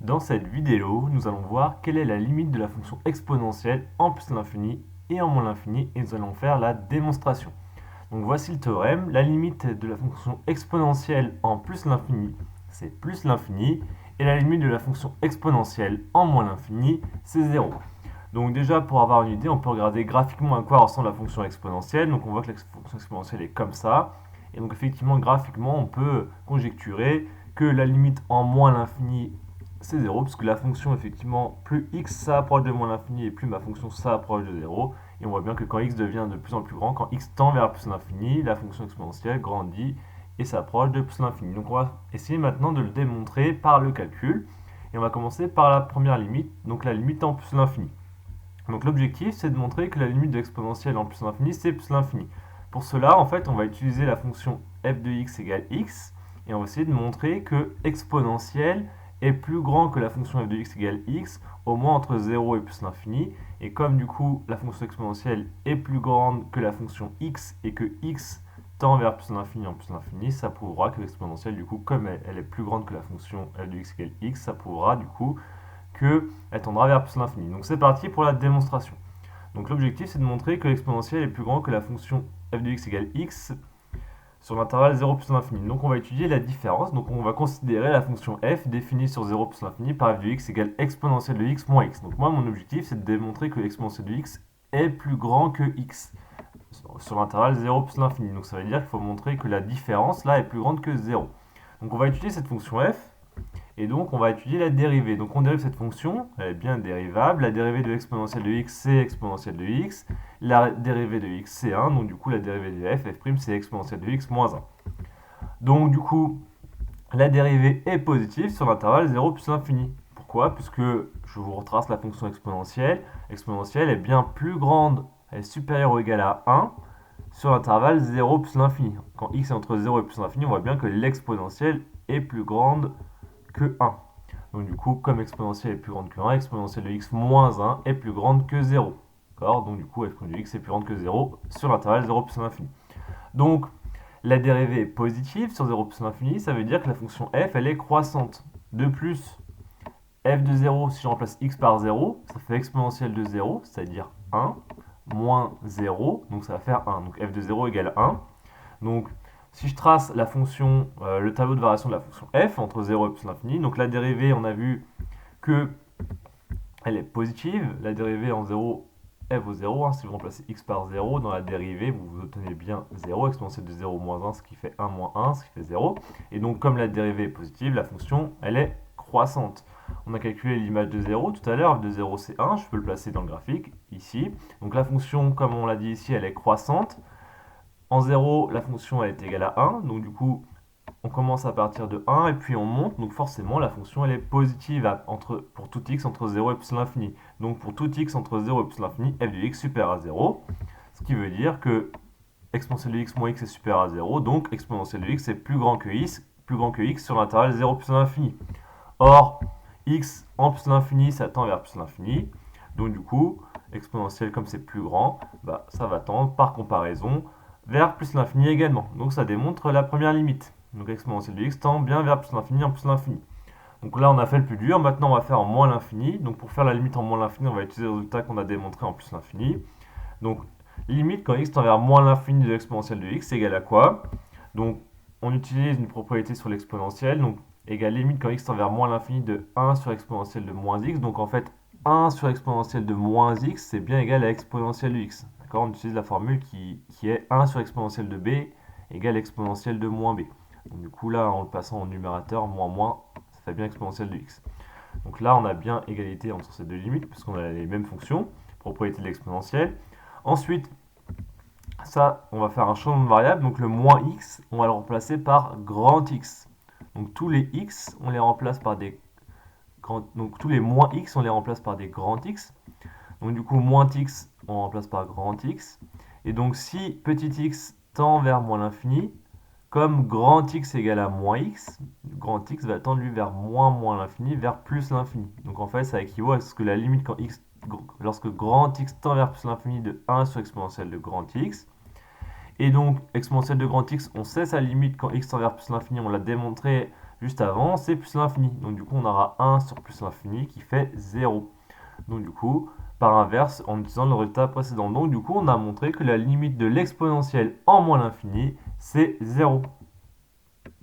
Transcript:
Dans cette vidéo, nous allons voir quelle est la limite de la fonction exponentielle en plus l'infini et en moins l'infini et nous allons faire la démonstration. Donc voici le théorème, la limite de la fonction exponentielle en plus l'infini, c'est plus l'infini et la limite de la fonction exponentielle en moins l'infini, c'est 0. Donc déjà pour avoir une idée, on peut regarder graphiquement à quoi ressemble la fonction exponentielle. Donc on voit que la fonction exponentielle est comme ça. Et donc effectivement graphiquement on peut conjecturer que la limite en moins l'infini c'est 0, puisque la fonction, effectivement, plus x s'approche de moins l'infini et plus ma fonction s'approche de 0. Et on voit bien que quand x devient de plus en plus grand, quand x tend vers plus l'infini, la fonction exponentielle grandit et s'approche de plus l'infini. Donc on va essayer maintenant de le démontrer par le calcul. Et on va commencer par la première limite, donc la limite en plus l'infini. Donc l'objectif, c'est de montrer que la limite de l'exponentielle en plus l'infini, c'est plus l'infini. Pour cela, en fait, on va utiliser la fonction f de x égale x, et on va essayer de montrer que exponentielle est plus grand que la fonction f de x égale x, au moins entre 0 et plus l'infini. Et comme du coup, la fonction exponentielle est plus grande que la fonction x, et que x tend vers plus l'infini en plus l'infini, ça prouvera que l'exponentielle, du coup, comme elle est plus grande que la fonction f de x égale x, ça prouvera du coup qu'elle tendra vers plus l'infini. Donc c'est parti pour la démonstration. Donc l'objectif c'est de montrer que l'exponentielle est plus grand que la fonction f de x égale x sur l'intervalle 0 plus l'infini. Donc on va étudier la différence. Donc on va considérer la fonction f définie sur 0 plus l'infini par f de x égale exponentielle de x moins x. Donc moi mon objectif c'est de démontrer que l'exponentielle de x est plus grand que x sur l'intervalle 0 plus l'infini. Donc ça veut dire qu'il faut montrer que la différence là est plus grande que 0. Donc on va étudier cette fonction f. Et donc, on va étudier la dérivée. Donc, on dérive cette fonction, elle est bien dérivable. La dérivée de l'exponentielle de x, c'est exponentielle de x. La dérivée de x, c'est 1. Donc, du coup, la dérivée de f, f', c'est exponentielle de x moins 1. Donc, du coup, la dérivée est positive sur l'intervalle 0 plus l'infini. Pourquoi? Puisque je vous retrace la fonction exponentielle. L'exponentielle est bien plus grande, elle est supérieure ou égale à 1 sur l'intervalle 0 plus l'infini. Quand x est entre 0 et plus l'infini, on voit bien que l'exponentielle est plus grande que 1. Donc du coup, comme exponentielle est plus grande que 1, exponentielle de x moins 1 est plus grande que 0. D'accord? Donc du coup, f' de x est plus grande que 0 sur l'intervalle 0 plus l'infini. Donc, la dérivée est positive sur 0 plus l'infini, ça veut dire que la fonction f, elle est croissante. De plus, f de 0, si je remplace x par 0, ça fait exponentielle de 0, c'est-à-dire 1, moins 0, donc ça va faire 1. Donc f de 0 égale 1. Donc, si je trace la fonction, le tableau de variation de la fonction f entre 0 et plus l'infini, donc la dérivée, on a vu que elle est positive. La dérivée en 0, f vaut 0. Hein, si vous remplacez x par 0, dans la dérivée, vous obtenez bien 0, exponentielle de 0 moins 1, ce qui fait 1 moins 1, ce qui fait 0. Et donc, comme la dérivée est positive, la fonction, elle est croissante. On a calculé l'image de 0 tout à l'heure, f de 0 c'est 1, je peux le placer dans le graphique, ici. Donc la fonction, comme on l'a dit ici, elle est croissante. En 0, la fonction elle est égale à 1, donc du coup, on commence à partir de 1 et puis on monte, donc forcément la fonction elle est positive pour tout x entre 0 et plus l'infini. Donc pour tout x entre 0 et plus l'infini, f de x supérieur à 0, ce qui veut dire que exponentielle de x moins x est supérieur à 0, donc exponentielle de x est plus grand que x sur l'intervalle 0 plus l'infini. Or, x en plus l'infini, ça tend vers plus l'infini, donc du coup, exponentielle comme c'est plus grand, bah, ça va tendre par comparaison vers plus l'infini également. Donc ça démontre la première limite. Donc exponentielle de x tend bien vers plus l'infini en plus l'infini. Donc là on a fait le plus dur, maintenant on va faire en moins l'infini. Donc pour faire la limite en moins l'infini, on va utiliser le résultat qu'on a démontré en plus l'infini. Donc limite quand x tend vers moins l'infini de l'exponentielle de x, c'est égal à quoi? Donc on utilise une propriété sur l'exponentielle, donc égale limite quand x tend vers moins l'infini de 1 sur exponentielle de moins x. Donc en fait 1 sur exponentielle de moins x, c'est bien égal à exponentielle de x. D'accord? On utilise la formule qui est 1 sur exponentielle de b égale exponentielle de moins b. Donc, du coup là en le passant au numérateur, moins moins, ça fait bien exponentielle de x. Donc là on a bien égalité entre ces deux limites puisqu'on a les mêmes fonctions, propriété de l'exponentielle. Ensuite, ça, on va faire un changement de variable, donc le moins x, on va le remplacer par grand X. Donc tous les x, on les remplace par des donc tous les moins x, on les remplace par des grands X. Donc du coup, moins x, on remplace par grand X. Et donc si petit x tend vers moins l'infini, comme grand X égale à moins X, grand X va tendre lui vers moins l'infini, vers plus l'infini. Donc en fait, ça équivaut à ce que la limite lorsque grand X tend vers plus l'infini de 1 sur exponentielle de grand X. Et donc, exponentielle de grand X, on sait sa limite quand x tend vers plus l'infini, on l'a démontré Juste avant, c'est plus l'infini. Donc du coup, on aura 1 sur plus l'infini qui fait 0. Donc du coup, par inverse, en utilisant le résultat précédent. Donc du coup, on a montré que la limite de l'exponentielle en moins l'infini, c'est 0.